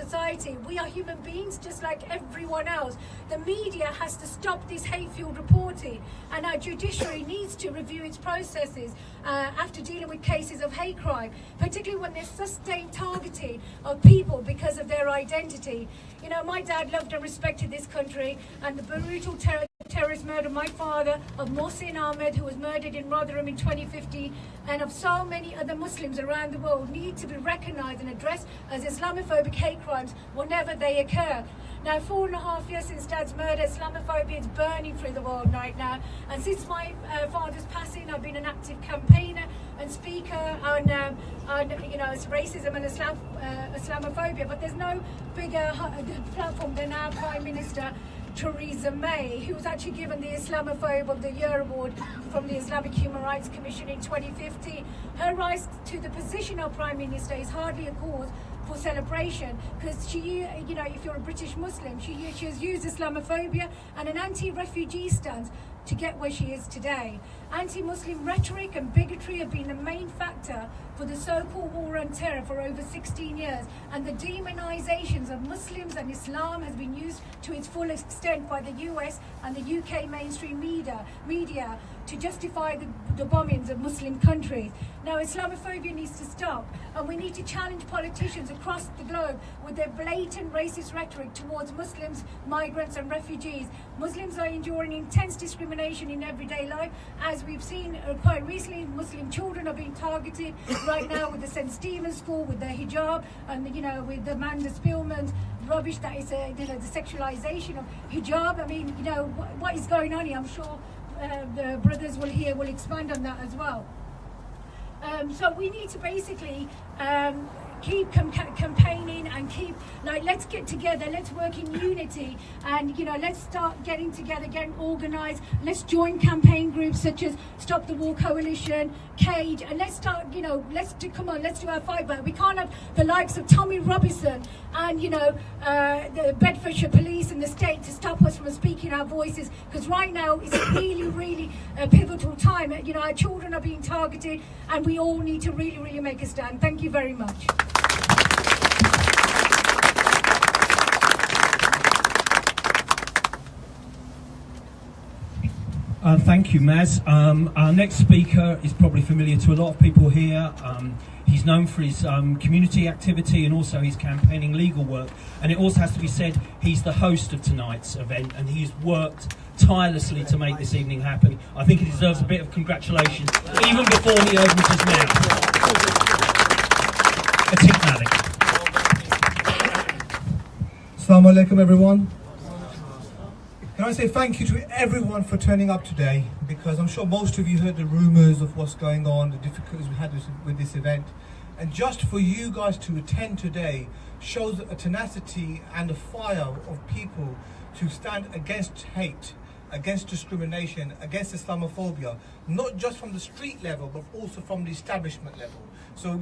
society. We are human beings just like everyone else. The media has to stop this hate-fueled reporting, and our judiciary needs to review its processes after dealing with cases of hate crime, particularly when there's sustained targeting of people because of their identity. You know, my dad loved and respected this country, and the brutal terrorist murder of my father, of Mohsin Ahmed, who was murdered in Rotherham in 2015, and of so many other Muslims around the world need to be recognised and addressed as Islamophobic hate crimes whenever they occur. Now, 4.5 years since Dad's murder, Islamophobia is burning through the world right now. And since my father's passing, I've been an active campaigner and speaker on racism and Islamophobia. But there's no bigger platform than our Prime Minister, Theresa May, who was actually given the Islamophobe of the Year award from the Islamic Human Rights Commission in 2015. Her rise to the position of Prime Minister is hardly a cause for celebration, because she, if you're a British Muslim, she has used Islamophobia and an anti-refugee stance to get where she is today. Anti-Muslim rhetoric and bigotry have been the main factor for the so-called war on terror for over 16 years, and the demonizations of Muslims and Islam has been used to its full extent by the US and the UK mainstream media to justify the bombings of Muslim countries. Now, Islamophobia needs to stop, and we need to challenge politicians across the globe with their blatant racist rhetoric towards Muslims, migrants and refugees. Muslims are enduring intense discrimination in everyday life. As we've seen quite recently, Muslim children are being targeted right now with the St. Stephen's School, with the hijab, and with the Amanda Spillman's rubbish that is the sexualization of hijab. I mean, what is going on here? I'm sure the brothers will expand on that as well. So we need to basically keep campaigning and let's get together, let's work in unity, and let's start getting together, getting organised. Let's join campaign groups such as Stop the War Coalition, Cage, and let's start, let's do our fight back. We can't have the likes of Tommy Robinson and the Bedfordshire Police and the state to stop us from speaking our voices, because right now it's a really a pivotal time. Our children are being targeted, and we all need to really make a stand. Thank you very much. Thank you, Maz. Our next speaker is probably familiar to a lot of people here. He's known for his community activity and also his campaigning legal work. And it also has to be said, he's the host of tonight's event, and he's worked tirelessly to make this evening happen. I think he deserves a bit of congratulations, even before he opens his mouth. Attiq Malik. Assalamu alaikum, everyone. Can I say thank you to everyone for turning up today, because I'm sure most of you heard the rumours of what's going on, the difficulties we had with this event. And just for you guys to attend today shows a tenacity and a fire of people to stand against hate, against discrimination, against Islamophobia, not just from the street level, but also from the establishment level. So,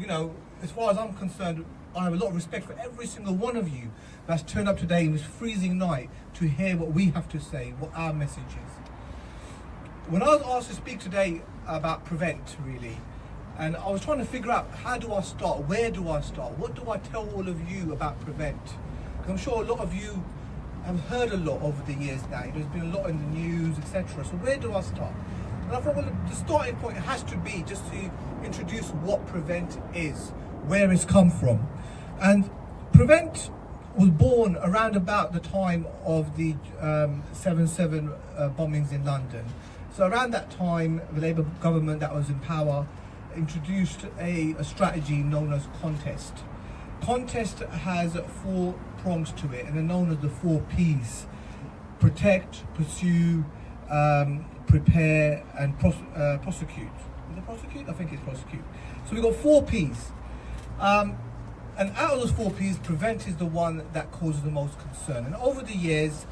as far as I'm concerned, I have a lot of respect for every single one of you that's turned up today in this freezing night to hear what we have to say, what our message is. When I was asked to speak today about Prevent, really, and I was trying to figure out, how do I start? Where do I start? What do I tell all of you about Prevent? Because I'm sure a lot of you have heard a lot over the years now. There's been a lot in the news, etc. So where do I start? And I thought, well, the starting point has to be just to introduce what Prevent is, where it's come from. And Prevent was born around about the time of the 7/7 bombings in London. So around that time, the Labour government that was in power introduced a strategy known as Contest. Contest has 4 prongs to it, and they're known as the 4 Ps: protect, pursue, prepare, and prosecute. Is it prosecute? I think it's prosecute. So we've got 4 Ps. And out of those 4 Ps, Prevent is the one that causes the most concern. And over the years,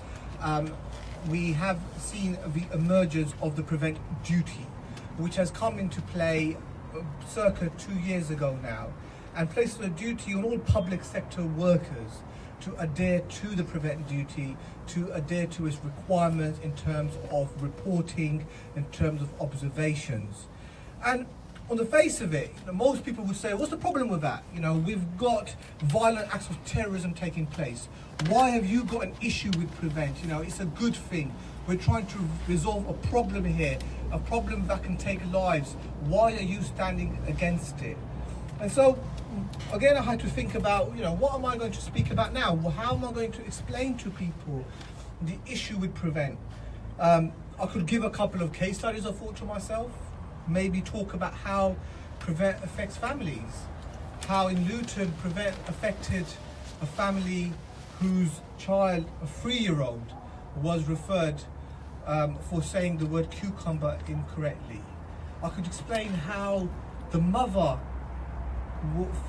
we have seen the emergence of the Prevent duty, which has come into play circa 2 years ago now, and places a duty on all public sector workers to adhere to the Prevent duty, to adhere to its requirements in terms of reporting, in terms of observations. And on the face of it, most people would say, what's the problem with that? We've got violent acts of terrorism taking place. Why have you got an issue with Prevent? It's a good thing. We're trying to resolve a problem here, a problem that can take lives. Why are you standing against it? And so, again, I had to think about, what am I going to speak about now? Well, how am I going to explain to people the issue with Prevent? I could give a couple of case studies, I thought to myself. Maybe talk about how Prevent affects families. How in Luton, Prevent affected a family whose child, a 3-year-old, was referred for saying the word cucumber incorrectly. I could explain how the mother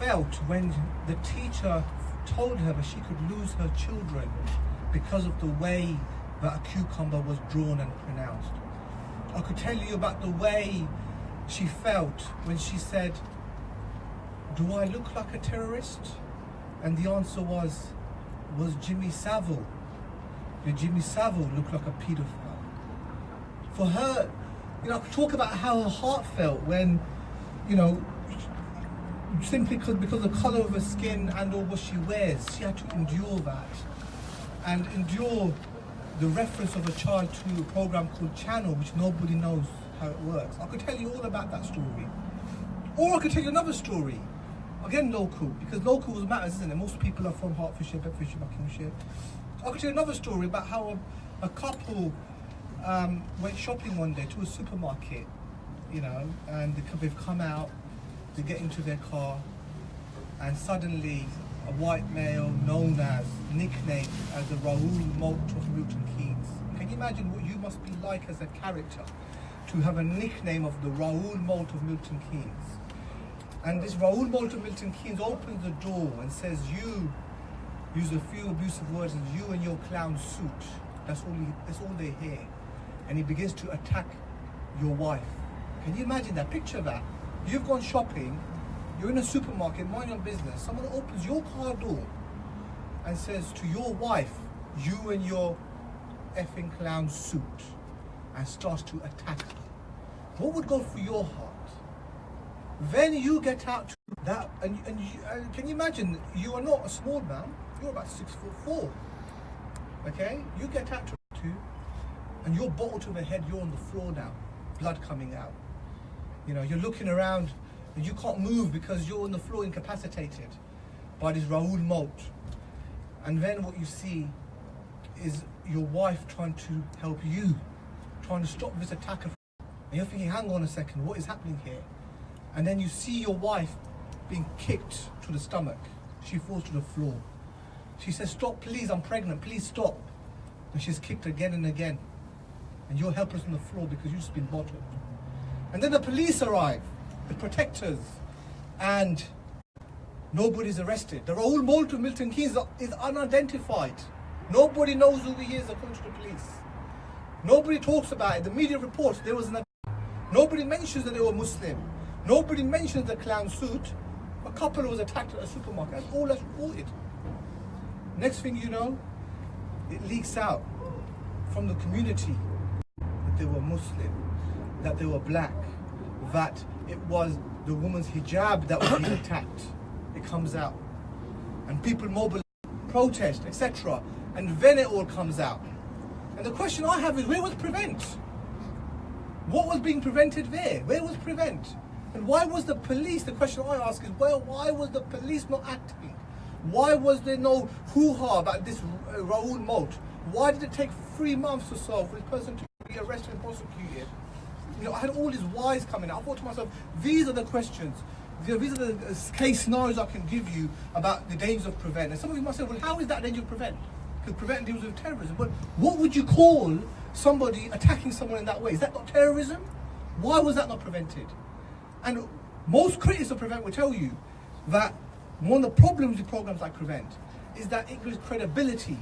felt when the teacher told her that she could lose her children because of the way that a cucumber was drawn and pronounced. I could tell you about the way she felt when she said, do I look like a terrorist? And the answer was Jimmy Savile. Did Jimmy Savile look like a paedophile? For her, I could talk about how her heart felt when, simply because of the colour of her skin and or what she wears, she had to endure that. And endure the reference of a child to a program called Channel, which nobody knows how it works. I could tell you all about that story. Or I could tell you another story. Again, local, because local matters, isn't it? Most people are from Hertfordshire, Bedfordshire, Buckinghamshire. I could tell you another story about how a couple went shopping one day to a supermarket, and they've come out, they get into their car, and suddenly a white male known as, nicknamed as the Raoul Moat of Milton Keynes. Can you imagine what you must be like as a character to have a nickname of the Raoul Moat of Milton Keynes? And this Raoul Moat of Milton Keynes opens the door and says, you use a few abusive words, as you and your clown suit. That's all they hear. And he begins to attack your wife. Can you imagine that? Picture that. You've gone shopping, you're in a supermarket, mind your business. Someone opens your car door and says to your wife, you and your effing clown suit, and starts to attack her. What would go through your heart? Then you get out to that, and can you imagine, you are not a small man, you're about 6'4", okay? You get out to and you're bottled to the head, you're on the floor now, blood coming out. You're looking around and you can't move because you're on the floor incapacitated by this Raoul Moat. And then what you see is your wife trying to help you, trying to stop this attack. And you're thinking, hang on a second, what is happening here? And then you see your wife being kicked to the stomach. She falls to the floor. She says, stop, please, I'm pregnant, please stop. And she's kicked again and again. And you're helpless on the floor because you've just been bottled. And then the police arrive, the protectors, and nobody's arrested. The Raoul Moat of Milton Keynes is unidentified. Nobody knows who he is according to the police. Nobody talks about it. The media reports there was nobody mentions that they were Muslim. Nobody mentions the clown suit. A couple was attacked at a supermarket. That's all that's reported. Next thing you know, it leaks out from the community that they were Muslim, that they were black, that it was the woman's hijab that was being attacked. It comes out. And people mobilize, protest, etc. And then it all comes out. And the question I have is, where was Prevent? What was being prevented there? Where was Prevent? And why was the police, the question I ask is, well, why was the police not acting? Why was there no hoo-ha about this Raoul Moat? Why did it take 3 months or so for this person to be arrested and prosecuted? I had all these whys coming out. I thought to myself, these are the questions. These are the case scenarios I can give you about the dangers of Prevent. And some of you might say, well, how is that danger of Prevent? Because Prevent deals with terrorism. But what would you call somebody attacking someone in that way? Is that not terrorism? Why was that not prevented? And most critics of Prevent will tell you that one of the problems with programs like Prevent is that it gives credibility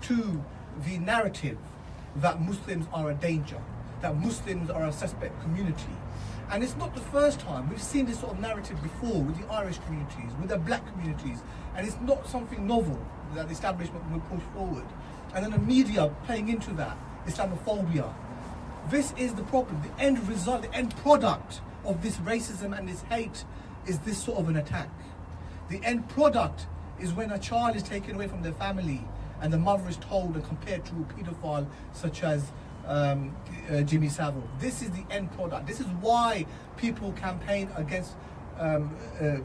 to the narrative that Muslims are a danger, that Muslims are a suspect community. And it's not the first time. We've seen this sort of narrative before with the Irish communities, with the black communities, and it's not something novel that the establishment will push forward. And then the media playing into that, Islamophobia. This is the problem. The end result, the end product of this racism and this hate is this sort of an attack. The end product is when a child is taken away from their family and the mother is told and compared to a paedophile such as Jimmy Savile. This is the end product. This is why people campaign against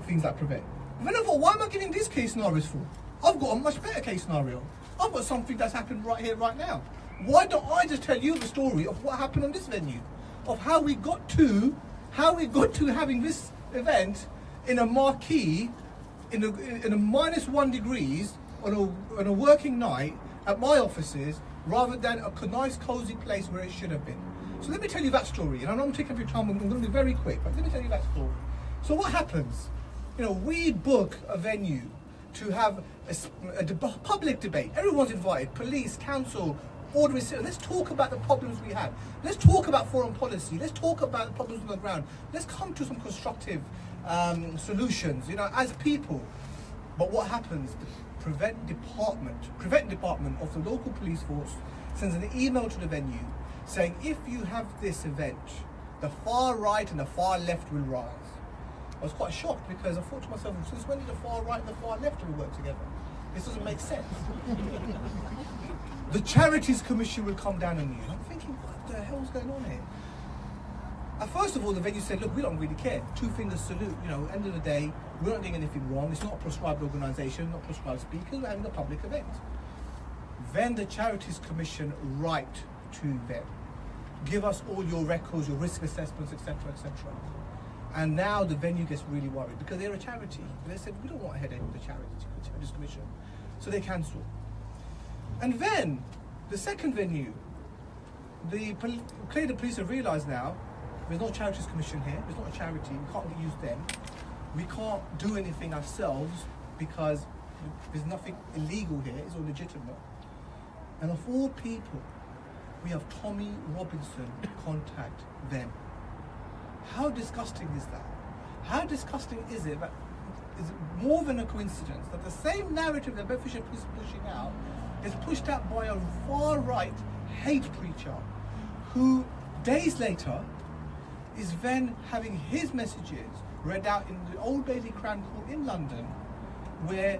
things like Prevent. And then I thought, why am I giving these case scenarios for? I've got a much better case scenario. I've got something that's happened right here, right now. Why don't I just tell you the story of what happened on this venue? Of how we got to having this event in a marquee, in a -1 degrees on a working night at my offices, rather than a nice cozy place where it should have been. So let me tell you that story, and I know I'm taking up your time, I'm going to be very quick, but let me tell you that story. So what happens? You know, we book a venue to have a public debate. Everyone's invited, police, council, ordinary citizens. Let's talk about the problems we have. Let's talk about foreign policy. Let's talk about the problems on the ground. Let's come to some constructive solutions, you know, as people. But what happens? The Prevent department of the local police force sends an email to the venue saying, if you have this event, the far right and the far left will rise. I was quite shocked because I thought to myself, since when did the far right and the far left will work together? This doesn't make sense. The Charities Commission will come down on you. I'm thinking, what the hell's going on here? First of all, the venue said, look, we don't really care. 2 fingers salute, you know, end of the day, we're not doing anything wrong. It's not a prescribed organisation, not prescribed speakers, we're having a public event. Then the Charities Commission write to them. Give us all your records, your risk assessments, etc., etc. And now the venue gets really worried because they're a charity. They said, we don't want a headache with the Charities Commission. So they cancel. And then, the second venue, the police have realised now, there's no Charities Commission here, there's not a charity, we can't use them. We can't do anything ourselves because there's nothing illegal here, it's all legitimate. And of all people, we have Tommy Robinson contact them. How disgusting is that? How disgusting is it that it's more than a coincidence that the same narrative that Bedfordshire Police are pushing out is pushed out by a far-right hate preacher who, days later, is then having his messages read out in the Old Bailey Crown Court in London, where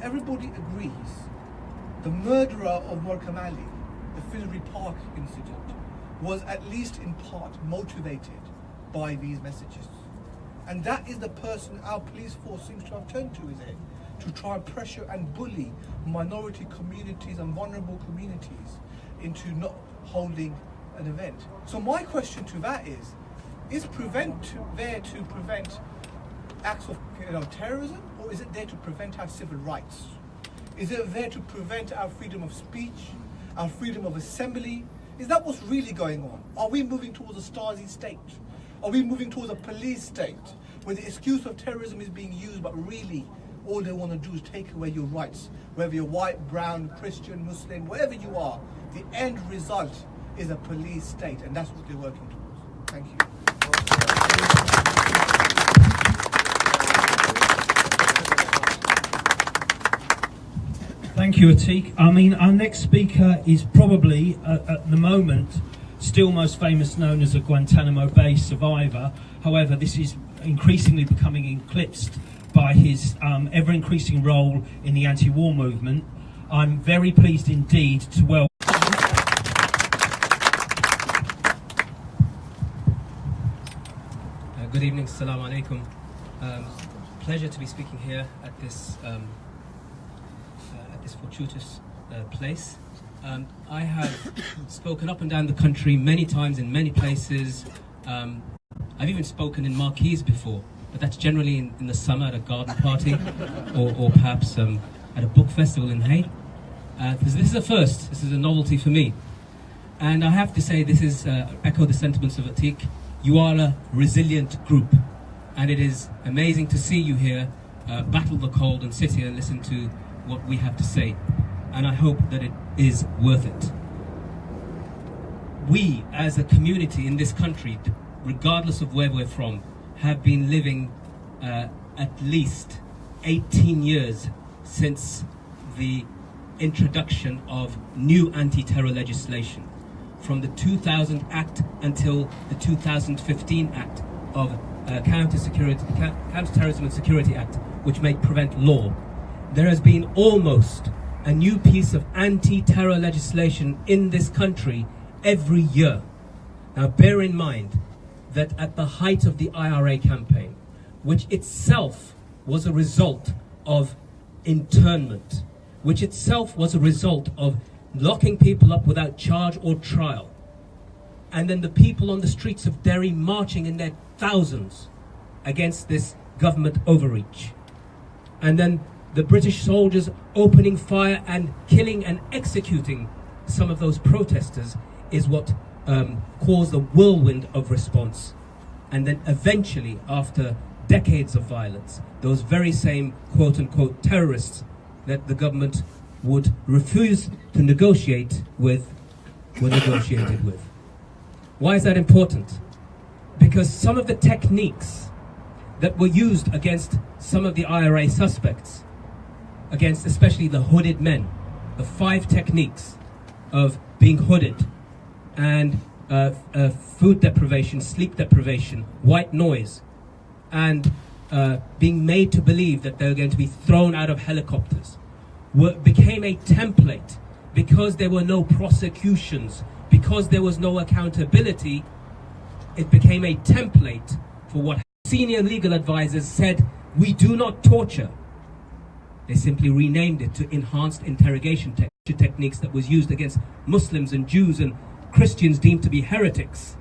everybody agrees the murderer of Moazzam Ali, the Finsbury Park incident, was at least in part motivated by these messages. And that is the person our police force seems to have turned to, is it? To try and pressure and bully minority communities and vulnerable communities into not holding an event. So my question to that is Prevent there to prevent acts of terrorism, or is it there to prevent our civil rights? Is it there to prevent our freedom of speech, our freedom of assembly? Is that what's really going on? Are we moving towards a Stasi state? Are we moving towards a police state where the excuse of terrorism is being used, but really all they want to do is take away your rights, whether you're white, brown, Christian, Muslim, whatever you are? The end result is a police state, and that's what they're working towards. Thank you. Thank you, Attiq. I mean, our next speaker is probably, at the moment, still most famous known as a Guantanamo Bay survivor. However, this is increasingly becoming eclipsed by his ever-increasing role in the anti-war movement. I'm very pleased indeed to welcome... Good evening, Assalamu alaikum. Pleasure to be speaking here at this fortuitous place. I have spoken up and down the country many times in many places. I've even spoken in marquees before, but that's generally in the summer at a garden party or perhaps at a book festival in Hay. This is a first, this is a novelty for me. And I have to say, this is echo the sentiments of Attiq. You are a resilient group, and it is amazing to see you here battle the cold and sit here and listen to what we have to say, and I hope that it is worth it. We, as a community in this country, regardless of where we're from, have been living at least 18 years since the introduction of new anti-terror legislation. From the 2000 Act until the 2015 Act, of Counter-Terrorism and Security Act, which may prevent law, there has been almost a new piece of anti-terror legislation in this country every year. Now bear in mind that at the height of the IRA campaign, which itself was a result of internment, which itself was a result of locking people up without charge or trial, and then the people on the streets of Derry marching in their thousands against this government overreach, and then the British soldiers opening fire and killing and executing some of those protesters, is what caused a whirlwind of response. And then eventually, after decades of violence, those very same quote-unquote terrorists that the government would refuse to negotiate with were negotiated with. Why is that important? Because some of the techniques that were used against some of the IRA suspects, against especially the hooded men, the 5 techniques of being hooded and food deprivation, sleep deprivation, white noise, and being made to believe that they were going to be thrown out of helicopters, became a template because there were no prosecutions, because there was no accountability. It became a template for what senior legal advisors said, we do not torture. They simply renamed it to enhanced interrogation techniques that was used against Muslims and Jews and Christians deemed to be heretics,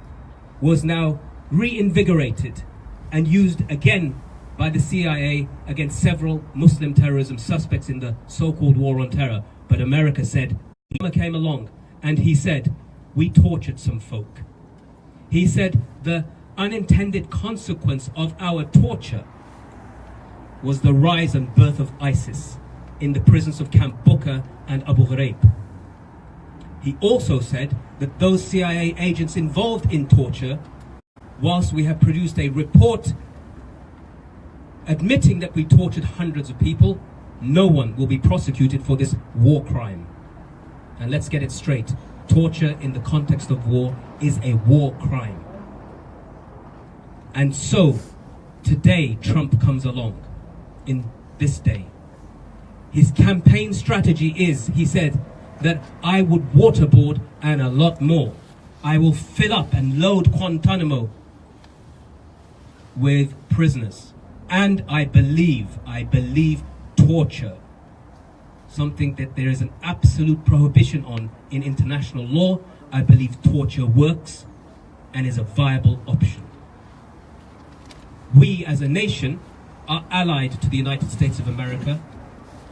was now reinvigorated and used again by the CIA against several Muslim terrorism suspects in the so-called war on terror. But America said, Obama came along and he said, we tortured some folk. He said the unintended consequence of our torture was the rise and birth of ISIS in the prisons of Camp Bukka and Abu Ghraib. He also said that those CIA agents involved in torture, whilst we have produced a report admitting that we tortured hundreds of people, no one will be prosecuted for this war crime. And let's get it straight. Torture in the context of war is a war crime. And so, today Trump comes along, in this day. His campaign strategy is, he said, that I would waterboard and a lot more. I will fill up and load Guantanamo with prisoners. And I believe torture, something that there is an absolute prohibition on in international law. I believe torture works and is a viable option. We as a nation are allied to the United States of America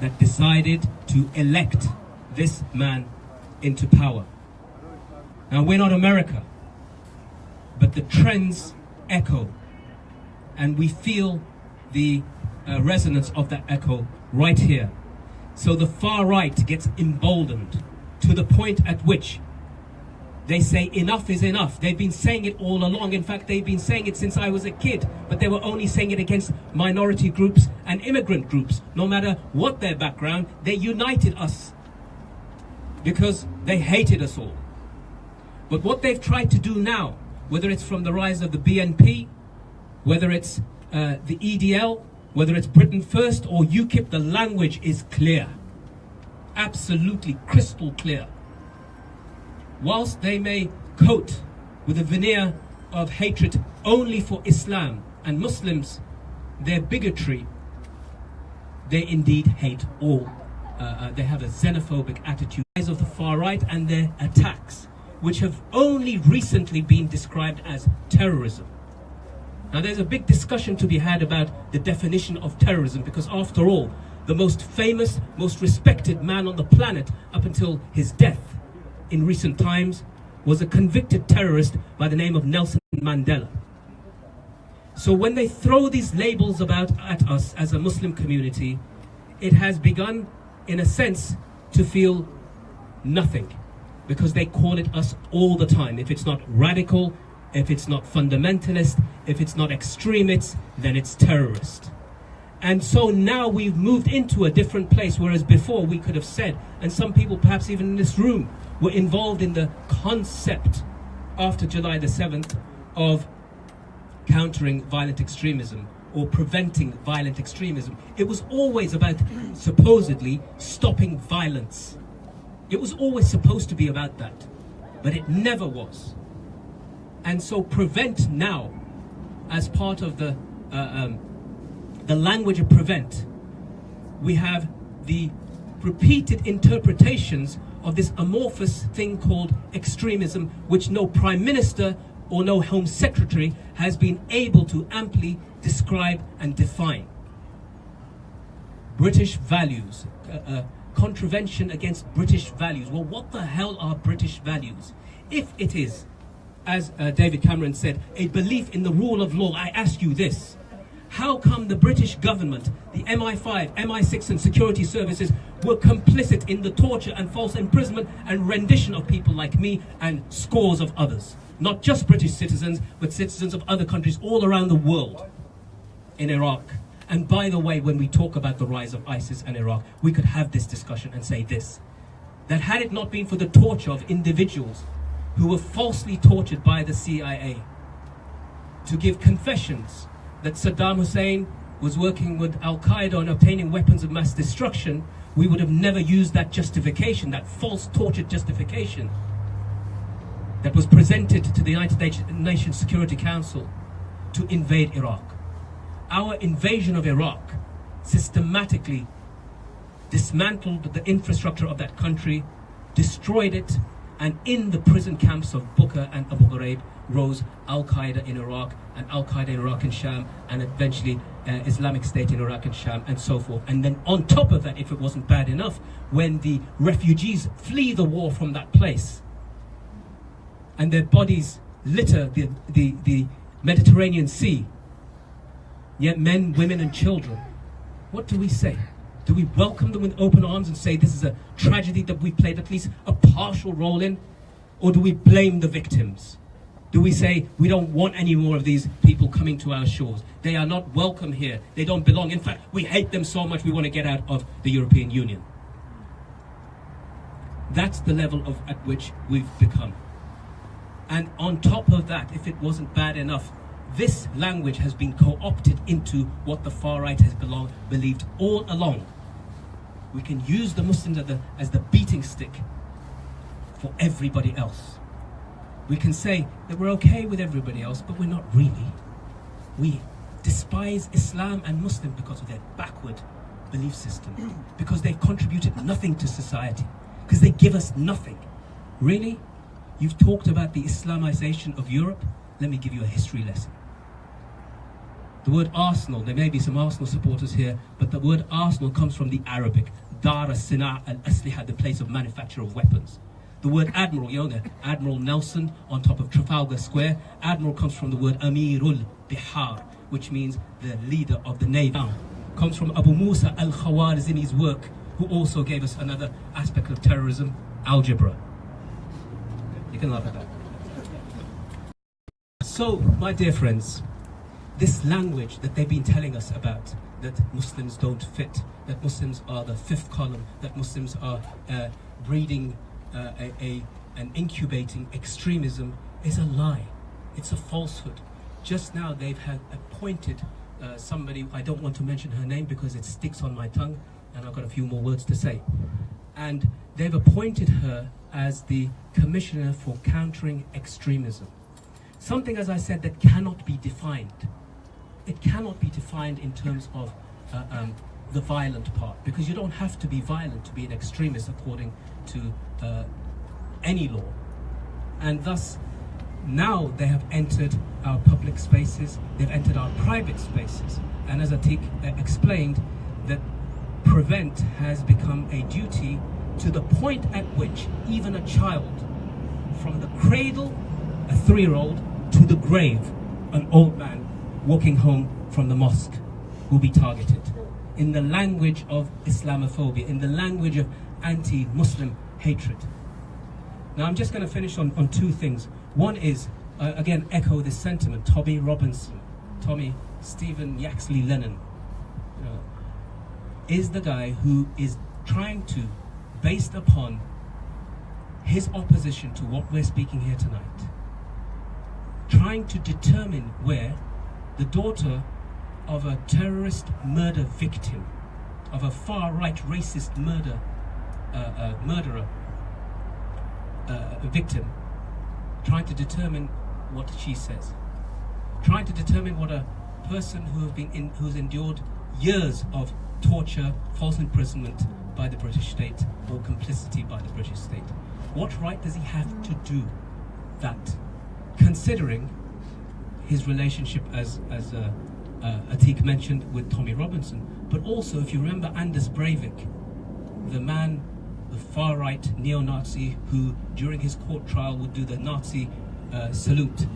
that decided to elect this man into power. Now, we're not America, but the trends echo, and we feel the resonance of that echo right here. So the far right gets emboldened to the point at which they say enough is enough. They've been saying it all along. In fact, they've been saying it since I was a kid, but they were only saying it against minority groups and immigrant groups. No matter what their background, they united us because they hated us all. But what they've tried to do now, whether it's from the rise of the BNP, whether it's the EDL, whether it's Britain First or UKIP, the language is clear. Absolutely crystal clear. Whilst they may coat with a veneer of hatred only for Islam and Muslims, their bigotry, they indeed hate all. They have a xenophobic attitude. Of the far right and their attacks, which have only recently been described as terrorism. Now, there's a big discussion to be had about the definition of terrorism, because after all, the most famous, most respected man on the planet up until his death in recent times was a convicted terrorist by the name of Nelson Mandela. So when they throw these labels about at us as a Muslim community, it has begun, in a sense, to feel nothing, because they call it us all the time. If it's not radical, if it's not fundamentalist, if it's not extremist, then it's terrorist. And so now we've moved into a different place, whereas before we could have said, and some people perhaps even in this room were involved in the concept after July the 7th of countering violent extremism or preventing violent extremism. It was always about supposedly stopping violence. It was always supposed to be about that, but it never was. And so prevent now, as part of the language of prevent, we have the repeated interpretations of this amorphous thing called extremism, which no Prime Minister or no Home Secretary has been able to amply describe and define. British values, contravention against British values. Well, what the hell are British values? If it is, as David Cameron said, a belief in the rule of law, I ask you this: how come the British government, the MI5, MI6 and security services were complicit in the torture and false imprisonment and rendition of people like me and scores of others? Not just British citizens, but citizens of other countries all around the world in Iraq. And by the way, when we talk about the rise of ISIS and Iraq, we could have this discussion and say this: that had it not been for the torture of individuals who were falsely tortured by the CIA to give confessions that Saddam Hussein was working with Al-Qaeda on obtaining weapons of mass destruction, we would have never used that justification, that false torture justification that was presented to the United Nations Security Council to invade Iraq. Our invasion of Iraq systematically dismantled the infrastructure of that country, destroyed it, and in the prison camps of Buqa and Abu Ghraib rose Al-Qaeda in Iraq, and Al-Qaeda in Iraq and Sham, and eventually Islamic State in Iraq and Sham, and so forth. And then on top of that, if it wasn't bad enough, when the refugees flee the war from that place, and their bodies litter the Mediterranean Sea, yet men, women and children, what do we say? Do we welcome them with open arms and say this is a tragedy that we played at least a partial role in? Or do we blame the victims? Do we say we don't want any more of these people coming to our shores? They are not welcome here. They don't belong. In fact, we hate them so much we want to get out of the European Union. That's the level at which we've become. And on top of that, if it wasn't bad enough, this language has been co-opted into what the far right has believed all along. We can use the Muslims as the beating stick for everybody else. We can say that we're okay with everybody else, but we're not really. We despise Islam and Muslims because of their backward belief system, because they've contributed nothing to society, because they give us nothing. Really? You've talked about the Islamization of Europe? Let me give you a history lesson. The word arsenal, there may be some Arsenal supporters here, but the word arsenal comes from the Arabic, Dar as-Sina' al-Asliha, the place of manufacture of weapons. The word admiral, you know, Admiral Nelson on top of Trafalgar Square, admiral comes from the word Amirul Bihar, which means the leader of the navy. Comes from Abu Musa al-Khawarizmi's work, who also gave us another aspect of terrorism, algebra. You can laugh at that. So, my dear friends, this language that they've been telling us about, that Muslims don't fit, that Muslims are the fifth column, that Muslims are breeding and incubating extremism, is a lie. It's a falsehood. Just now they've appointed somebody, I don't want to mention her name because it sticks on my tongue and I've got a few more words to say. And they've appointed her as the Commissioner for Countering Extremism. Something, as I said, that cannot be defined. It cannot be defined in terms of the violent part, because you don't have to be violent to be an extremist according to any law. And thus, now they have entered our public spaces, they've entered our private spaces, and as Attiq explained, that prevent has become a duty to the point at which even a child, from the cradle, a 3-year-old, to the grave, an old man walking home from the mosque, will be targeted. In the language of Islamophobia, in the language of anti-Muslim hatred. Now I'm just going to finish on two things. One is, again, echo this sentiment, Tommy Stephen Yaxley Lennon, is the guy who is trying to, based upon his opposition to what we're speaking here tonight, trying to determine where the daughter of a terrorist murder victim, of a far-right racist murderer victim, trying to determine what she says, trying to determine what a person who's endured years of torture, false imprisonment by the British state, or complicity by the British state. What right does he have to do that, considering his relationship, as Attiq mentioned, with Tommy Robinson, but also, if you remember, Anders Breivik, the man, the far-right neo-Nazi who, during his court trial, would do the Nazi salute.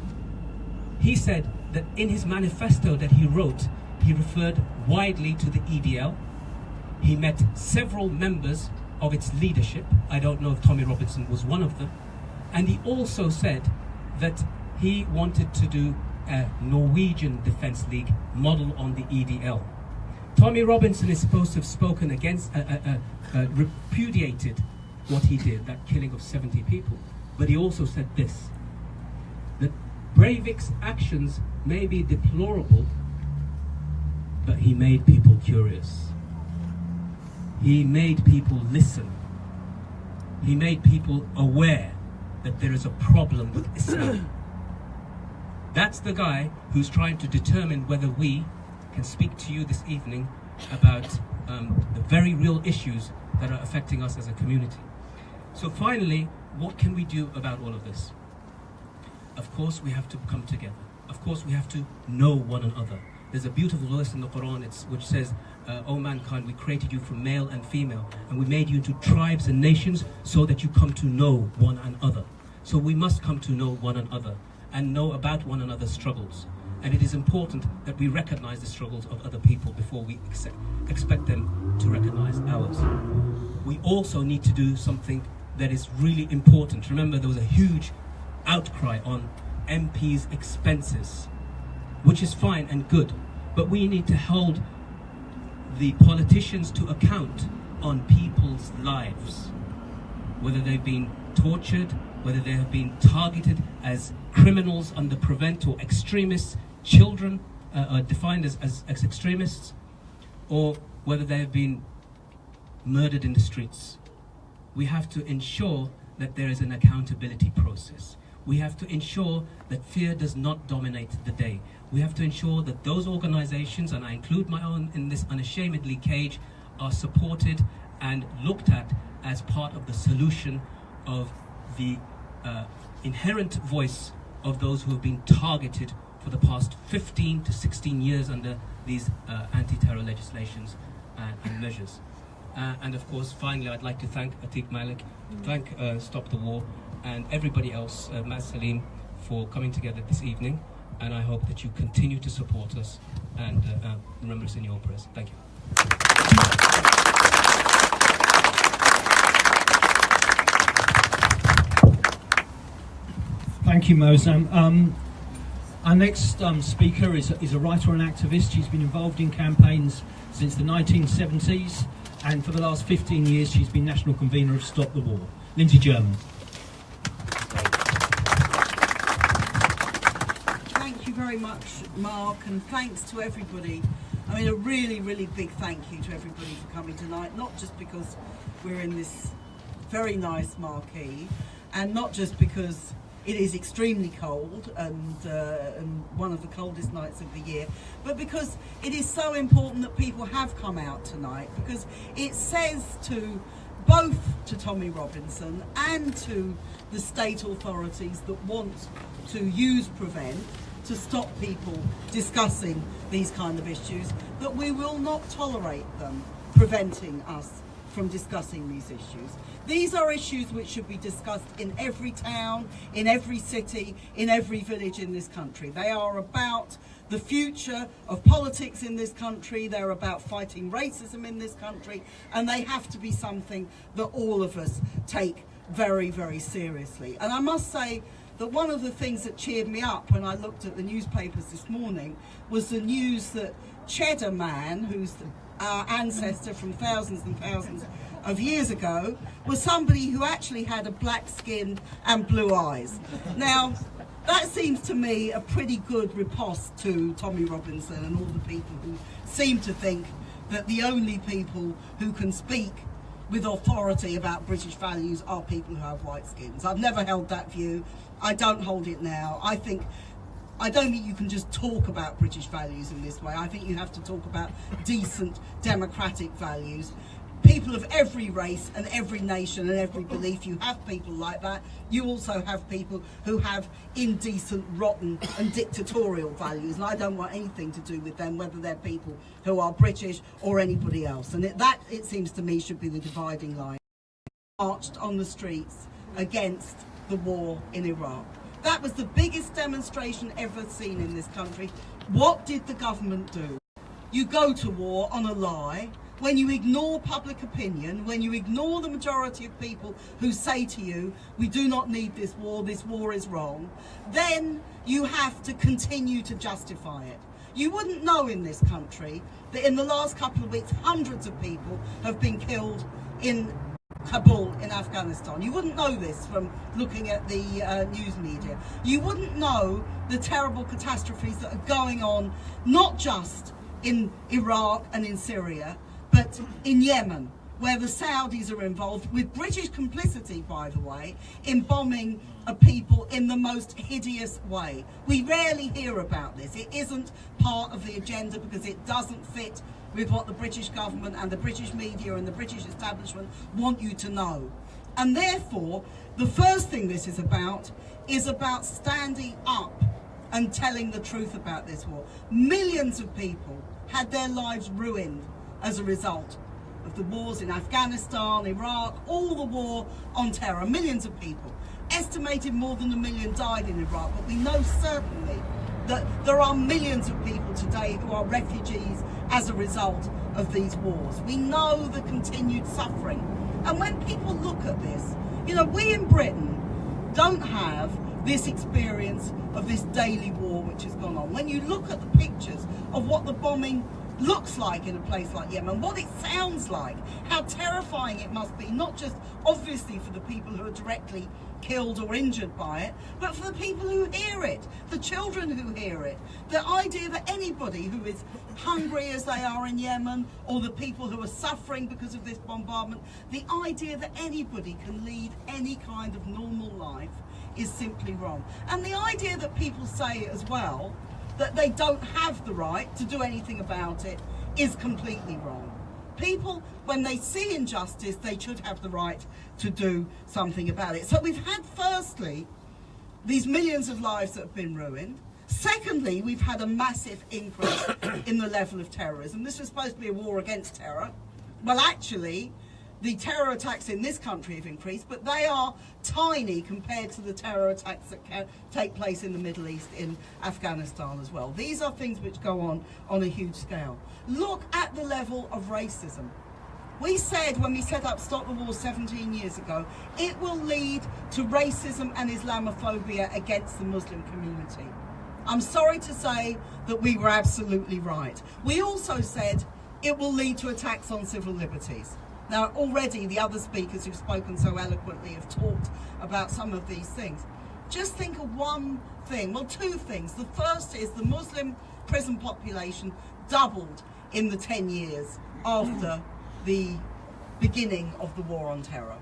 He said that in his manifesto that he wrote, he referred widely to the EDL. He met several members of its leadership. I don't know if Tommy Robinson was one of them. And he also said that he wanted to do a Norwegian Defence League model on the EDL. Tommy Robinson is supposed to have spoken against, repudiated what he did, that killing of 70 people. But he also said this, that Breivik's actions may be deplorable, but he made people curious. He made people listen. He made people aware that there is a problem with Islam. That's the guy who's trying to determine whether we can speak to you this evening about the very real issues that are affecting us as a community. So finally, what can we do about all of this? Of course, we have to come together. Of course, we have to know one another. There's a beautiful verse in the Quran which says, O mankind, we created you from male and female, and we made you into tribes and nations so that you come to know one another. So we must come to know one another and know about one another's struggles. And it is important that we recognize the struggles of other people before we expect them to recognize ours. We also need to do something that is really important. Remember, there was a huge outcry on MPs' expenses, which is fine and good, but we need to hold the politicians to account on people's lives, whether they've been tortured, whether they have been targeted as criminals under Prevent, or extremists, children are defined as extremists, or whether they have been murdered in the streets. We have to ensure that there is an accountability process. We have to ensure that fear does not dominate the day. We have to ensure that those organizations, and I include my own in this unashamedly cage, are supported and looked at as part of the solution of the inherent voice of those who have been targeted for the past 15 to 16 years under these anti-terror legislations and measures. And of course, finally, I'd like to thank Attiq, Malik, thank Stop the War, and everybody else, Saleem, for coming together this evening. And I hope that you continue to support us and remember us in your prayers. Thank you. Thank you, Moazzam. Our next speaker is a writer and activist. She's been involved in campaigns since the 1970s, and for the last 15 years she's been national convener of Stop the War. Lynsdey German. Thank you very much, Mark, and thanks to everybody. I mean, a really, really big thank you to everybody for coming tonight, not just because we're in this very nice marquee, and not just because it is extremely cold and one of the coldest nights of the year, but because it is so important that people have come out tonight, because it says to both to Tommy Robinson and to the state authorities that want to use Prevent to stop people discussing these kind of issues, that we will not tolerate them preventing us from discussing these issues. These are issues which should be discussed in every town, in every city, in every village in this country. They are about the future of politics in this country, they're about fighting racism in this country, and they have to be something that all of us take very, very seriously. And I must say that one of the things that cheered me up when I looked at the newspapers this morning was the news that Cheddar Man, who's our ancestor from thousands and thousands of years ago, was somebody who actually had a black skin and blue eyes. Now, that seems to me a pretty good riposte to Tommy Robinson and all the people who seem to think that the only people who can speak with authority about British values are people who have white skins. I've never held that view. I don't hold it now. I don't think you can just talk about British values in this way. I think you have to talk about decent democratic values. People of every race and every nation and every belief, you have people like that. You also have people who have indecent, rotten and dictatorial values, and I don't want anything to do with them, whether they're people who are British or anybody else. And it seems to me, should be the dividing line. Marched on the streets against the war in Iraq. That was the biggest demonstration ever seen in this country. What did the government do? You go to war on a lie. When you ignore public opinion, when you ignore the majority of people who say to you, we do not need this war is wrong, then you have to continue to justify it. You wouldn't know in this country that in the last couple of weeks, hundreds of people have been killed in Kabul in Afghanistan. You wouldn't know this from looking at the news media. You wouldn't know the terrible catastrophes that are going on, not just in Iraq and in Syria, but in Yemen, where the Saudis are involved, with British complicity, by the way, in bombing a people in the most hideous way. We rarely hear about this. It isn't part of the agenda because it doesn't fit with what the British government and the British media and the British establishment want you to know. And therefore, the first thing this is about standing up and telling the truth about this war. Millions of people had their lives ruined as a result of the wars in Afghanistan, Iraq, all the war on terror. Millions of people. Estimated more than 1 million died in Iraq, but we know certainly that there are millions of people today who are refugees as a result of these wars. We know the continued suffering. And when people look at this, you know, we in Britain don't have this experience of this daily war which has gone on. When you look at the pictures of what the bombing looks like in a place like Yemen, what it sounds like, how terrifying it must be, not just obviously for the people who are directly killed or injured by it, but for the people who hear it, the children who hear it. The idea that anybody who is hungry as they are in Yemen, or the people who are suffering because of this bombardment, the idea that anybody can lead any kind of normal life is simply wrong. And the idea that people say as well that they don't have the right to do anything about it is completely wrong. People, when they see injustice, they should have the right to do something about it. So we've had, firstly, these millions of lives that have been ruined. Secondly, we've had a massive increase in the level of terrorism. This was supposed to be a war against terror. Well, actually, the terror attacks in this country have increased, but they are tiny compared to the terror attacks that can take place in the Middle East, in Afghanistan as well. These are things which go on a huge scale. Look at the level of racism. We said when we set up Stop the War 17 years ago, it will lead to racism and Islamophobia against the Muslim community. I'm sorry to say that we were absolutely right. We also said it will lead to attacks on civil liberties. Now, already the other speakers who've spoken so eloquently have talked about some of these things. Just think of one thing, well, two things. The first is the Muslim prison population doubled in the 10 years after the beginning of the war on terror.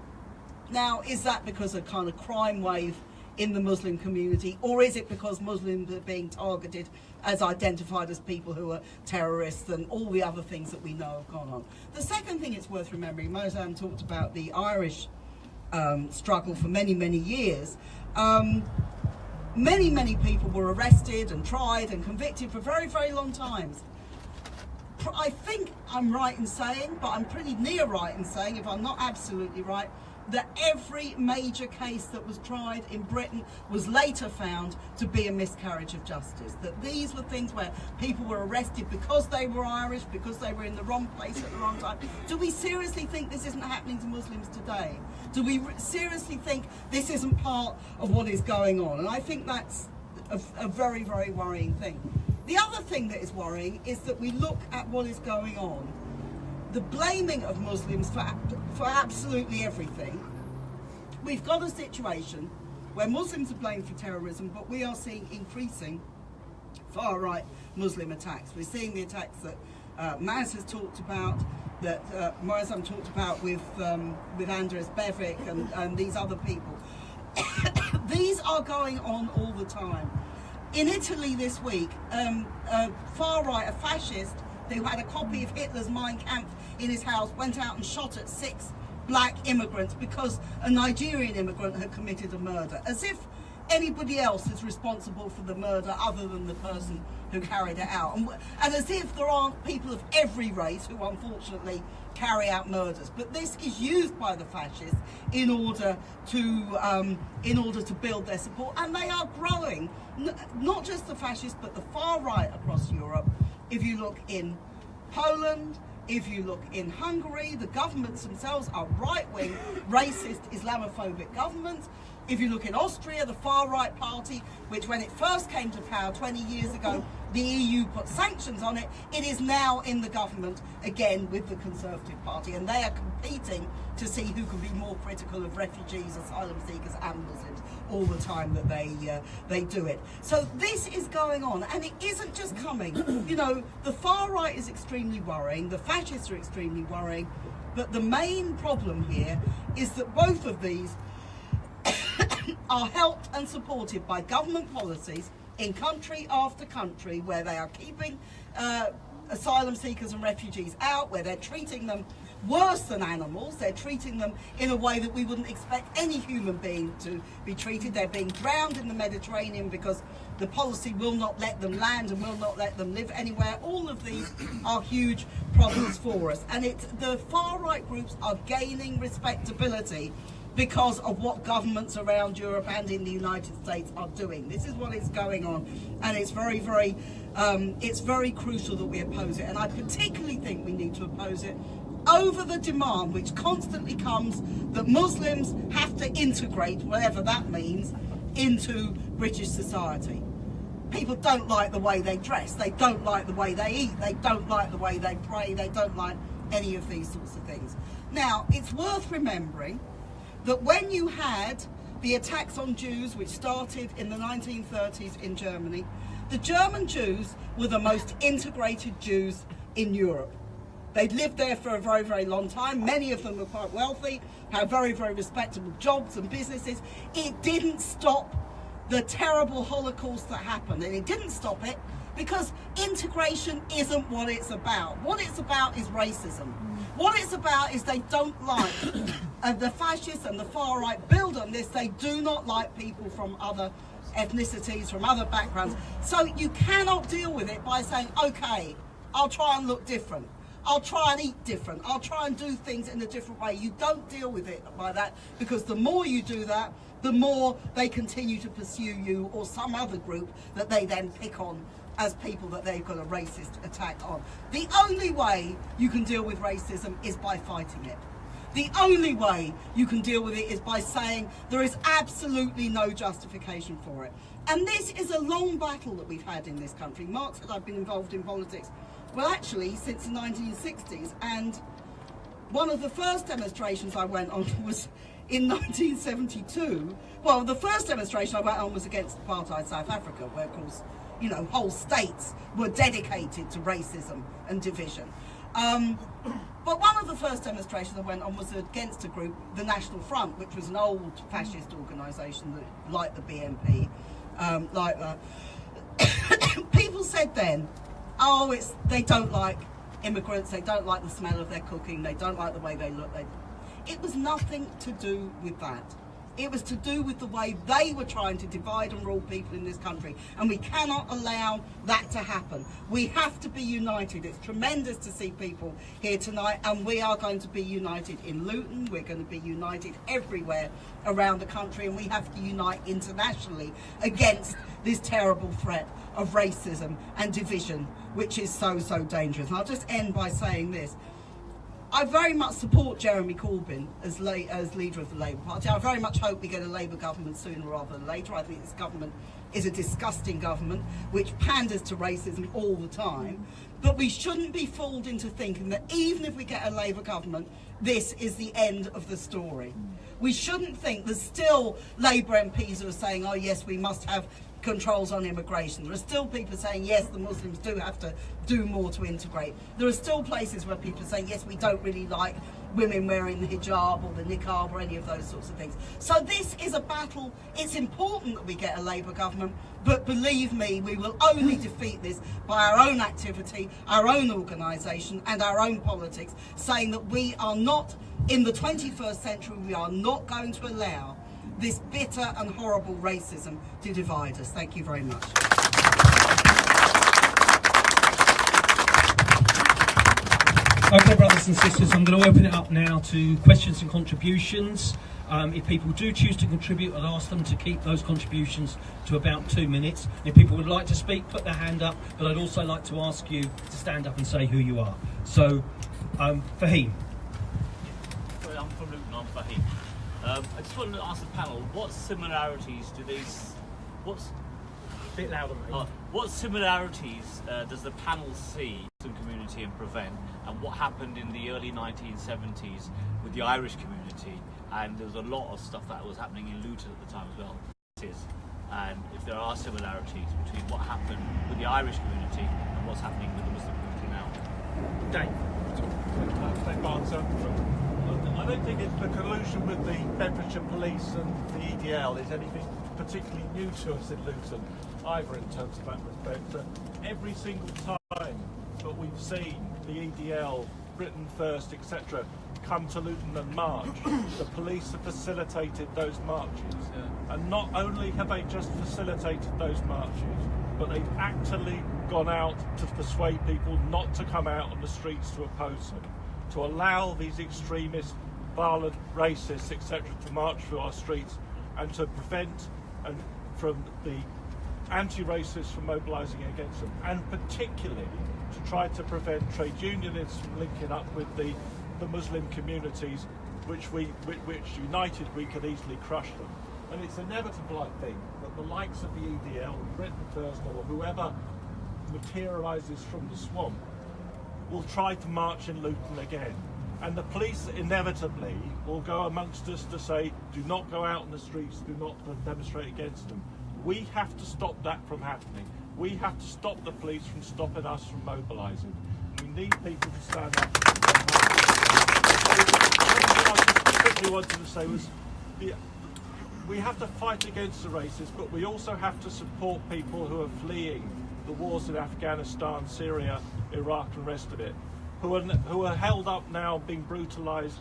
Now, is that because of kind of crime wave in the Muslim community, or is it because Muslims are being targeted as identified as people who are terrorists and all the other things that we know have gone on? The second thing it's worth remembering, Moazzam talked about the Irish struggle for many, many years. Many people were arrested and tried and convicted for very, very long times. I think I'm right in saying, but I'm pretty near right in saying, if I'm not absolutely right, that every major case that was tried in Britain was later found to be a miscarriage of justice. That these were things where people were arrested because they were Irish, because they were in the wrong place at the wrong time. Do we seriously think this isn't happening to Muslims today? Do we seriously think this isn't part of what is going on? And I think that's a very, very worrying thing. The other thing that is worrying is that we look at what is going on. The blaming of Muslims for absolutely everything. We've got a situation where Muslims are blamed for terrorism, but we are seeing increasing far-right Muslim attacks. We're seeing the attacks that Maz has talked about, that Moazzam talked about with Andres Begg and these other people. These are going on all the time. In Italy this week, a far-right, a fascist, who had a copy of Hitler's Mein Kampf in his house, went out and shot at 6 black immigrants because a Nigerian immigrant had committed a murder, as if anybody else is responsible for the murder other than the person who carried it out, and as if there aren't people of every race who unfortunately carry out murders. But this is used by the fascists in order to build their support, and they are growing. Not just the fascists, but the far right across Europe. If you look in Poland, if you look in Hungary, the governments themselves are right-wing, racist, Islamophobic governments. If you look in Austria, the far-right party, which when it first came to power 20 years ago, the EU put sanctions on it, it is now in the government again with the Conservative Party, and they are competing to see who can be more critical of refugees, asylum seekers and Muslims all the time that they do it. So this is going on, and it isn't just coming. You know, the far right is extremely worrying, the fascists are extremely worrying, but the main problem here is that both of these are helped and supported by government policies in country after country where they are keeping asylum seekers and refugees out, where they're treating them worse than animals. They're treating them in a way that we wouldn't expect any human being to be treated. They're being drowned in the Mediterranean because the policy will not let them land and will not let them live anywhere. All of these are huge problems for us, and the far right groups are gaining respectability because of what governments around Europe and in the United States are doing. This is what is going on, and it's very, very crucial that we oppose it. And I particularly think we need to oppose it over the demand which constantly comes that Muslims have to integrate, whatever that means, into British society. People don't like the way they dress, they don't like the way they eat, they don't like the way they pray, they don't like any of these sorts of things. Now, it's worth remembering that when you had the attacks on Jews, which started in the 1930s in Germany, the German Jews were the most integrated Jews in Europe. They'd lived there for a very, very long time. Many of them were quite wealthy, had very, very respectable jobs and businesses. It didn't stop the terrible Holocaust that happened, and it didn't stop it because integration isn't what it's about. What it's about is racism. What it's about is they don't like, the fascists and the far right build on this, they do not like people from other ethnicities, from other backgrounds. So you cannot deal with it by saying, okay, I'll try and look different. I'll try and eat different. I'll try and do things in a different way. You don't deal with it by that, because the more you do that, the more they continue to pursue you or some other group that they then pick on as people that they've got a racist attack on. The only way you can deal with racism is by fighting it. The only way you can deal with it is by saying there is absolutely no justification for it. And this is a long battle that we've had in this country. Mark said I've been involved in politics, well, actually, since the 1960s. And one of the first demonstrations I went on was in 1972. Well, the first demonstration I went on was against apartheid South Africa, where, of course, you know, whole states were dedicated to racism and division. But one of the first demonstrations I went on was against a group, the National Front, which was an old fascist organisation that, like the BNP, like that. People said then, oh, they don't like immigrants, they don't like the smell of their cooking, they don't like the way they look. It was nothing to do with that. It was to do with the way they were trying to divide and rule people in this country. And we cannot allow that to happen. We have to be united. It's tremendous to see people here tonight, and we are going to be united in Luton. We're going to be united everywhere around the country, and we have to unite internationally against this terrible threat of racism and division, which is so, so dangerous. And I'll just end by saying this. I very much support Jeremy Corbyn as leader of the Labour Party. I very much hope we get a Labour government sooner rather than later. I think this government is a disgusting government which panders to racism all the time. But we shouldn't be fooled into thinking that even if we get a Labour government, this is the end of the story. We shouldn't think there's still Labour MPs who are saying, oh yes, we must have controls on immigration. There are still people saying, yes, the Muslims do have to do more to integrate. There are still places where people are saying, yes, we don't really like women wearing the hijab or the niqab or any of those sorts of things. So this is a battle. It's important that we get a Labour government, but believe me, we will only defeat this by our own activity, our own organisation and our own politics, saying that we are not, in the 21st century, we are not going to allow this bitter and horrible racism to divide us. Thank you very much. Okay, brothers and sisters, I'm going to open it up now to questions and contributions. If people do choose to contribute, I'll ask them to keep those contributions to about 2 minutes. If people would like to speak, put their hand up, but I'd also like to ask you to stand up and say who you are. So, Fahim. Well, I'm from Luton, I'm Fahim. I just wanted to ask the panel, what similarities do these... A bit louder, mate. What similarities does the panel see in the community and prevent, and what happened in the early 1970s with the Irish community? And there was a lot of stuff that was happening in Luton at the time as well. And if there are similarities between what happened with the Irish community and what's happening with the Muslim community now. Dave. I don't think it's the collusion with the Bedfordshire Police and the EDL is anything particularly new to us in Luton, either in terms of that respect. But every single time that we've seen the EDL, Britain First, etc., come to Luton and march, the police have facilitated those marches. Yeah. And not only have they just facilitated those marches, but they've actually gone out to persuade people not to come out on the streets to oppose them, to allow these extremists, violent, racists, etc., to march through our streets, and to prevent and from the anti-racists from mobilising against them, and particularly to try to prevent trade unionists from linking up with the Muslim communities, which united we could easily crush them. And it's inevitable, I think, that the likes of the EDL, Britain First, or whoever materialises from the swamp will try to march in Luton again. And the police inevitably will go amongst us to say, do not go out in the streets, do not demonstrate against them. We have to stop that from happening. We have to stop the police from stopping us from mobilising. We need people to stand up. What I just quickly wanted to say was, we have to fight against the racists, but we also have to support people who are fleeing the wars in Afghanistan, Syria, Iraq and the rest of it, who are held up now being brutalised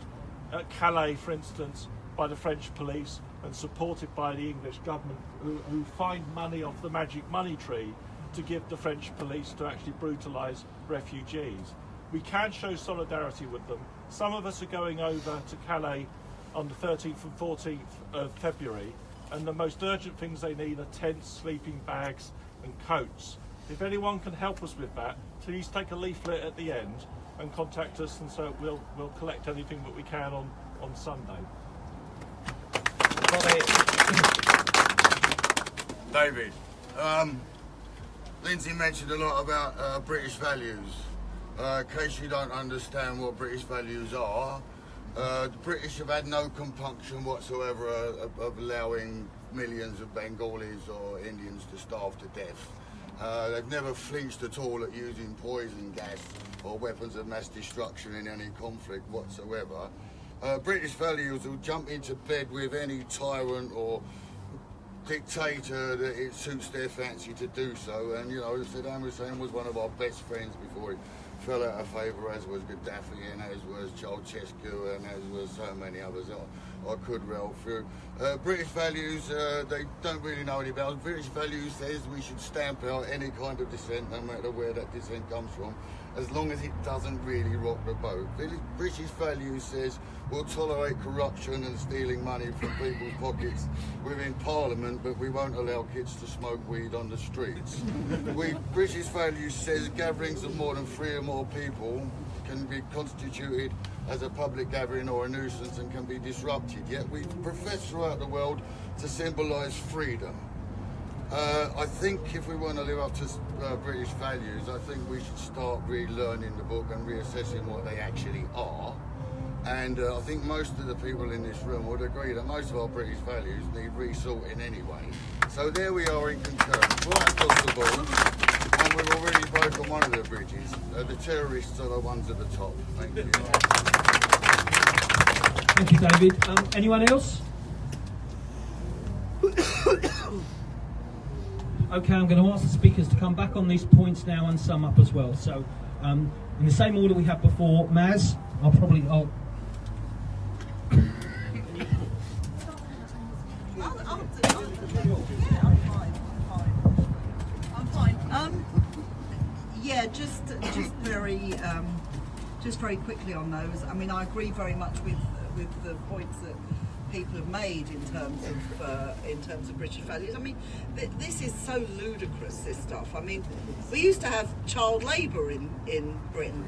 at Calais, for instance, by the French police and supported by the English government, who find money off the magic money tree to give the French police to actually brutalise refugees. We can show solidarity with them. Some of us are going over to Calais on the 13th and 14th of February, and the most urgent things they need are tents, sleeping bags and coats. If anyone can help us with that, please take a leaflet at the end and contact us, and so we'll collect anything that we can on Sunday. David, Lynsdey mentioned a lot about British values. In case you don't understand what British values are, the British have had no compunction whatsoever of allowing millions of Bengalis or Indians to starve to death. They've never flinched at all at using poison gas or weapons of mass destruction in any conflict whatsoever. British values will jump into bed with any tyrant or dictator that it suits their fancy to do so. And you know, Saddam Hussein was one of our best friends before he fell out of favour, as was Gaddafi and as was Ceausescu and as was so many others I could rail through. British values, they don't really know any about. British values says we should stamp out any kind of dissent, no matter where that dissent comes from, as long as it doesn't really rock the boat. British values says we'll tolerate corruption and stealing money from people's pockets within Parliament, but we won't allow kids to smoke weed on the streets. British values says gatherings of more than 3 or more people can be constituted as a public gathering or a nuisance and can be disrupted. Yet we profess throughout the world to symbolise freedom. I think if we want to live up to British values, I think we should start relearning the book and reassessing what they actually are. And I think most of the people in this room would agree that most of our British values need resorting anyway. So there we are in concurrence, right across the board, and we've already broken one of the bridges. The terrorists are the ones at the top. Thank you. Thank you, David. Anyone else? Okay, I'm going to ask the speakers to come back on these points now and sum up as well. So, in the same order we had before, Maz, I'll I'm fine. Yeah, just very quickly on those. I mean, I agree very much with the points that people have made in terms of British values. I mean, this is so ludicrous, this stuff. I mean, we used to have child labour in Britain.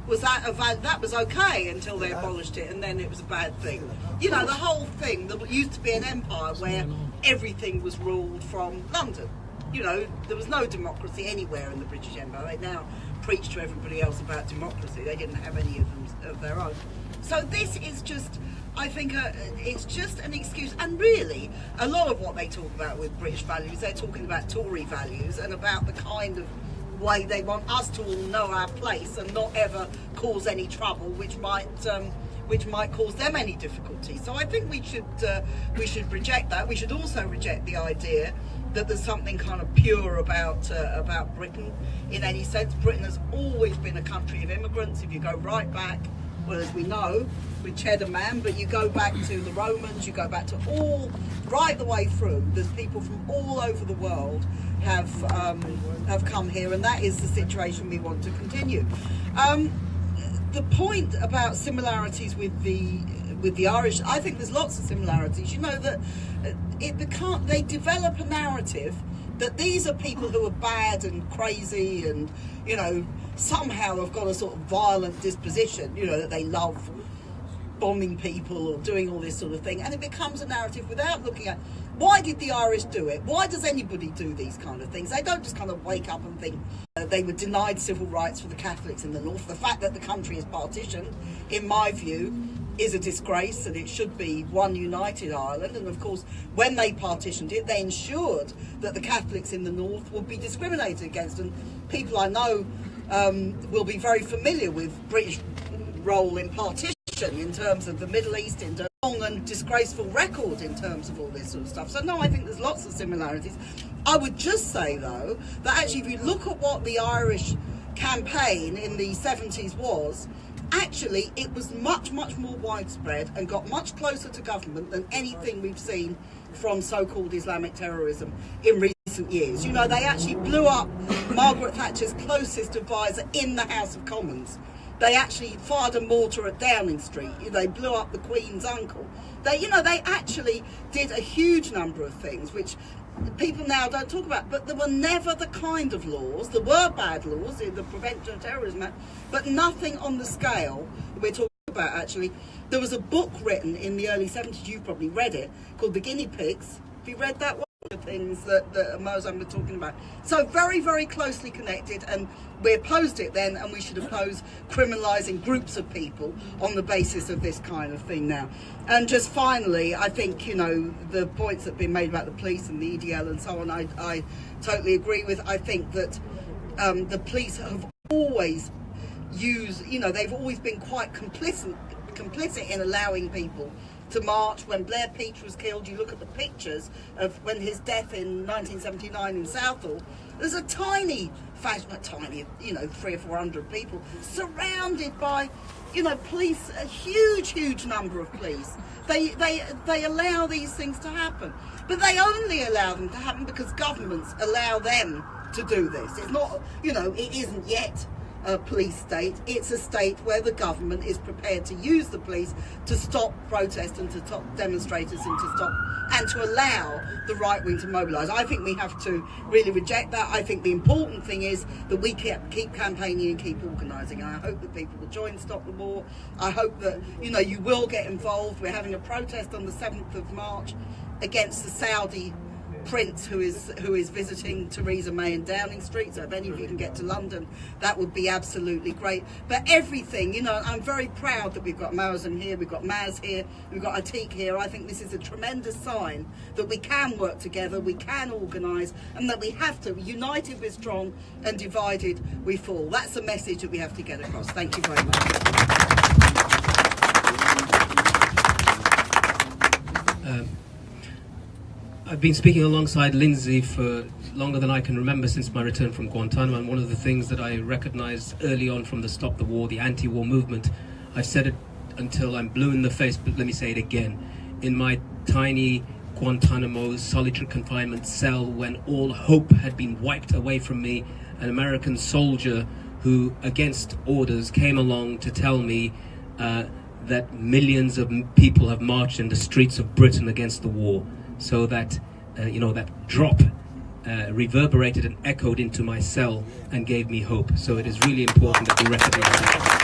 Was that was okay until they abolished it, and then it was a bad thing. You know, the whole thing, there used to be an empire where everything was ruled from London. You know, there was no democracy anywhere in the British Empire. They now preach to everybody else about democracy. They didn't have any of them of their own. So this is just, I think, it's just an excuse. And really, a lot of what they talk about with British values, they're talking about Tory values and about the kind of way they want us to all know our place and not ever cause any trouble, which might cause them any difficulty. So I think we should reject that. We should also reject the idea that there's something kind of pure about Britain in any sense. Britain has always been a country of immigrants. If you go right back, well, as we know, with Cheddar Man, but you go back to the Romans, you go back to right the way through. There's people from all over the world have come here, and that is the situation we want to continue. The point about similarities with the Irish, I think there's lots of similarities. You know that they develop a narrative that these are people who are bad and crazy and, you know, somehow have got a sort of violent disposition, you know, that they love bombing people or doing all this sort of thing, and it becomes a narrative without looking at why did the Irish do it? Why does anybody do these kind of things? They don't just kind of wake up and think they were denied civil rights for the Catholics in the north. The fact that the country is partitioned, in my view, is a disgrace, and it should be one united Ireland. And of course, when they partitioned it, they ensured that the Catholics in the north would be discriminated against. And people I know will be very familiar with British role in partition in terms of the Middle East, in terms of long and disgraceful record in terms of all this sort of stuff. So no, I think there's lots of similarities. I would just say though that actually if you look at what the Irish campaign in the 70s was, actually it was much more widespread and got much closer to government than anything we've seen from so-called Islamic terrorism in recent years. You know, they actually blew up Margaret Thatcher's closest advisor in the House of Commons. They actually fired a mortar at Downing Street. They blew up the Queen's uncle. They actually did a huge number of things which people now don't talk about, but there were never the kind of laws. There were bad laws in the Prevention of Terrorism Act, but nothing on the scale we're talking about. Actually, there was a book written in the early 70s, you've probably read it, called The Guinea Pigs. Have you read that one? The things that Moazzam was talking about. So very closely connected, and we opposed it then, and we should oppose criminalising groups of people on the basis of this kind of thing now. And just finally, I think, you know, the points that have been made about the police and the EDL and so on, I totally agree with. I think that the police have always used, you know, they've always been quite complicit in allowing people to march. When Blair Peach was killed, you look at the pictures of when his death in 1979 in Southall, there's a tiny, you know, 300 or 400 people surrounded by, you know, police, a huge number of police. They allow these things to happen, but they only allow them to happen because governments allow them to do this. It's not, you know, it isn't yet police state. It's a state where the government is prepared to use the police to stop protest and to stop demonstrators and to allow the right wing to mobilise. I think we have to really reject that. I think the important thing is that we keep campaigning and keep organising, and I hope that people will join Stop the War. I hope that you will get involved. We're having a protest on the 7th of March against the Saudi prince who is visiting Theresa May in Downing Street. So if any of you can get to London, that would be absolutely great. But everything, I'm very proud that we've got Moazzam here, we've got Maz here, we've got Attiq here. I think this is a tremendous sign that we can work together, we can organise, and that we have to. United we're strong, and divided we fall. That's the message that we have to get across. Thank you very much. I've been speaking alongside Lynsdey for longer than I can remember since my return from Guantanamo, and one of the things that I recognised early on from the Stop the War, the anti-war movement, I've said it until I'm blue in the face, but let me say it again. In my tiny Guantanamo solitary confinement cell, when all hope had been wiped away from me, an American soldier who, against orders, came along to tell me that millions of people have marched in the streets of Britain against the war. So that, that drop reverberated and echoed into my cell and gave me hope. So it is really important that we recognize that.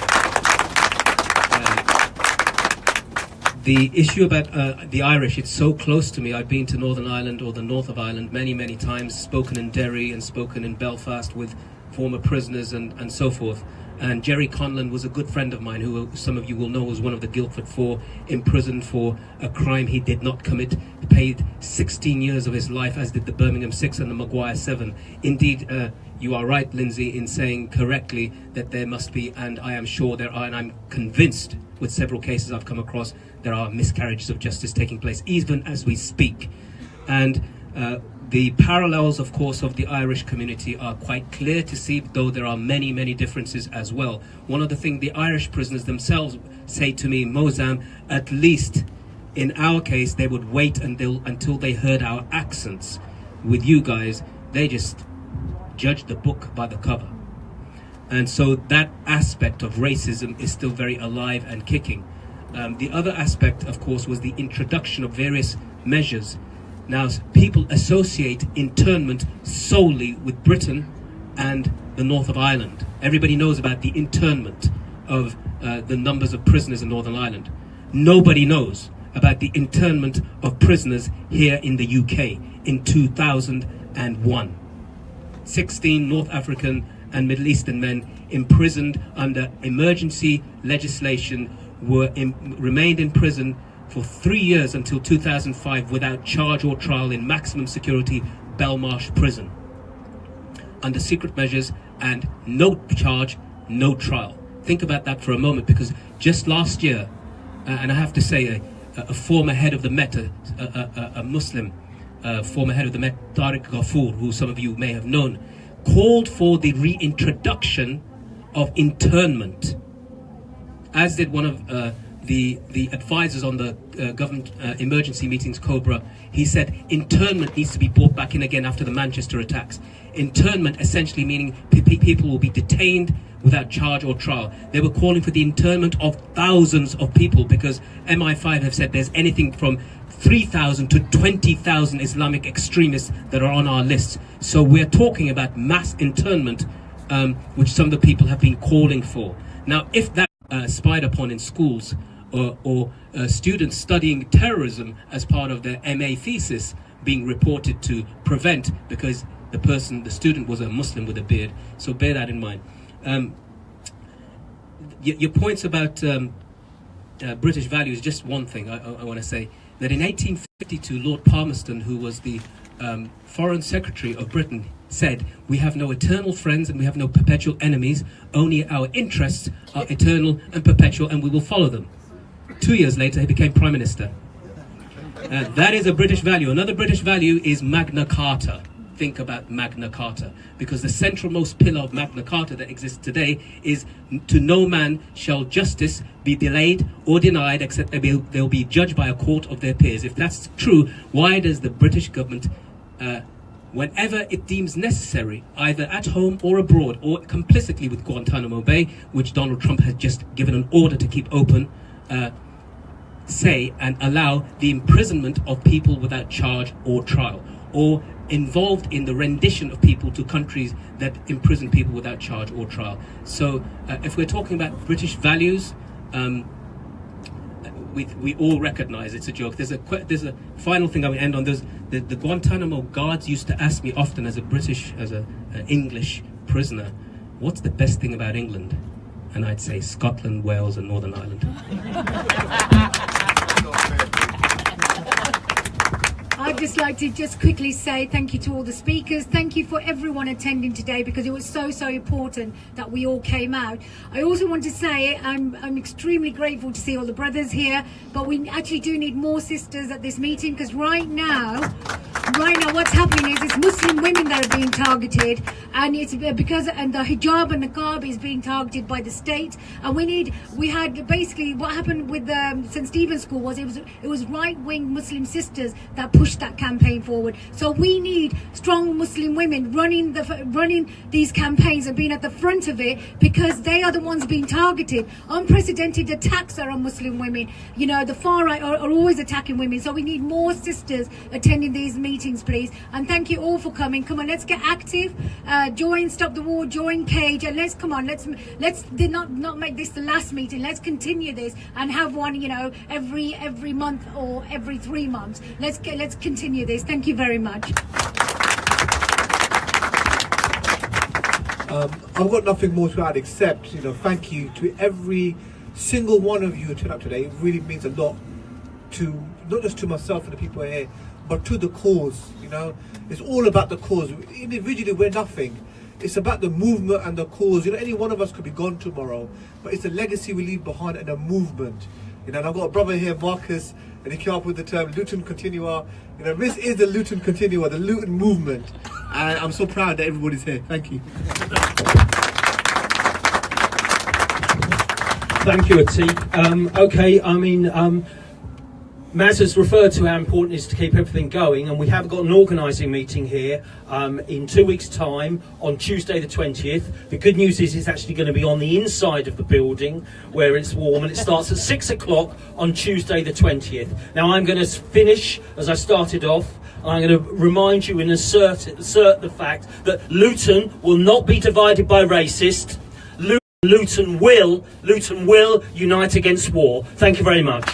The issue about the Irish, it's so close to me. I've been to Northern Ireland or the north of Ireland many, many times, spoken in Derry and spoken in Belfast with former prisoners and so forth. And Jerry Conlon was a good friend of mine, who some of you will know was one of the Guildford Four, imprisoned for a crime he did not commit. He paid 16 years of his life, as did the Birmingham Six and the Maguire Seven. Indeed, you are right, Lynsdey, in saying correctly that there must be, and I am sure there are, and I'm convinced with several cases I've come across, there are miscarriages of justice taking place, even as we speak. And the parallels, of course, of the Irish community are quite clear to see, though there are many, many differences as well. One of the things the Irish prisoners themselves say to me, Moazzam, at least in our case, they would wait until they heard our accents. With you guys, they just judge the book by the cover. And so that aspect of racism is still very alive and kicking. The other aspect, of course, was the introduction of various measures. Now, people associate internment solely with Britain and the north of Ireland. Everybody knows about the internment of the numbers of prisoners in Northern Ireland. Nobody knows about the internment of prisoners here in the UK in 2001. 16 North African and Middle Eastern men imprisoned under emergency legislation remained in prison for 3 years until 2005 without charge or trial in maximum security Belmarsh prison under secret measures and no charge, no trial. Think about that for a moment, because just last year, and I have to say a former head of the Met, a Muslim former head of the Met, Attiq, who some of you may have known, called for the reintroduction of internment, as did one of the advisors on the government emergency meetings, Cobra. He said internment needs to be brought back in again after the Manchester attacks. Internment essentially meaning people will be detained without charge or trial. They were calling for the internment of thousands of people, because MI5 have said there's anything from 3,000 to 20,000 Islamic extremists that are on our lists. So we're talking about mass internment, which some of the people have been calling for. Now, if that spied upon in schools, or students studying terrorism as part of their MA thesis being reported to prevent, because the student was a Muslim with a beard. So bear that in mind. Your points about British values, just one thing I want to say, that in 1852, Lord Palmerston, who was the Foreign Secretary of Britain, said, "We have no eternal friends and we have no perpetual enemies. Only our interests are eternal and perpetual, and we will follow them." 2 years later, he became Prime Minister. That is a British value. Another British value is Magna Carta. Think about Magna Carta, because the centralmost pillar of Magna Carta that exists today is, to no man shall justice be delayed or denied except they'll be judged by a court of their peers. If that's true, why does the British government whenever it deems necessary, either at home or abroad, or complicitly with Guantanamo Bay, which Donald Trump has just given an order to keep open, say and allow the imprisonment of people without charge or trial, or involved in the rendition of people to countries that imprison people without charge or trial. So if we're talking about British values, we all recognise it's a joke. There's a final thing I will end on. The Guantanamo guards used to ask me often as an English prisoner, what's the best thing about England? And I'd say Scotland, Wales and Northern Ireland. I'd just like to quickly say thank you to all the speakers. Thank you for everyone attending today, because it was so important that we all came out. I also want to say I'm extremely grateful to see all the brothers here, but we actually do need more sisters at this meeting, because right now what's happening is it's Muslim women that are being targeted, and it's because the hijab and niqab is being targeted by the state. And we had basically what happened with the St. Stephen's School was it was right-wing Muslim sisters that pushed that campaign forward. So we need strong Muslim women running these campaigns and being at the front of it, because they are the ones being targeted. Unprecedented attacks are on Muslim women. You know, the far right are always attacking women. So we need more sisters attending these meetings, please. And thank you all for coming. Come on, let's get active. Join Stop the War, join Cage, and let's not make this the last meeting. Let's continue this and have one, you know, every month or every 3 months. Let's continue this. Thank you very much. I've got nothing more to add except, you know, thank you to every single one of you who turned up today. It really means a lot to, not just to myself and the people here, but to the cause. You know, it's all about the cause. Individually, we're nothing. It's about the movement and the cause. You know, any one of us could be gone tomorrow, but it's a legacy we leave behind and a movement. You know, and I've got a brother here, Marcus, and he came up with the term Luton Continua. You know, this is the Luton Continua, the Luton movement. And I'm so proud that everybody's here. Thank you. Thank you, Attiq. Okay, I mean, Maz has referred to how important it is to keep everything going, and we have got an organising meeting here in 2 weeks' time on Tuesday the 20th. The good news is it's actually going to be on the inside of the building where it's warm, and it starts at 6 o'clock on Tuesday the 20th. Now I'm going to finish as I started off. I'm going to remind you and assert the fact that Luton will not be divided by racists. Luton will unite against war. Thank you very much.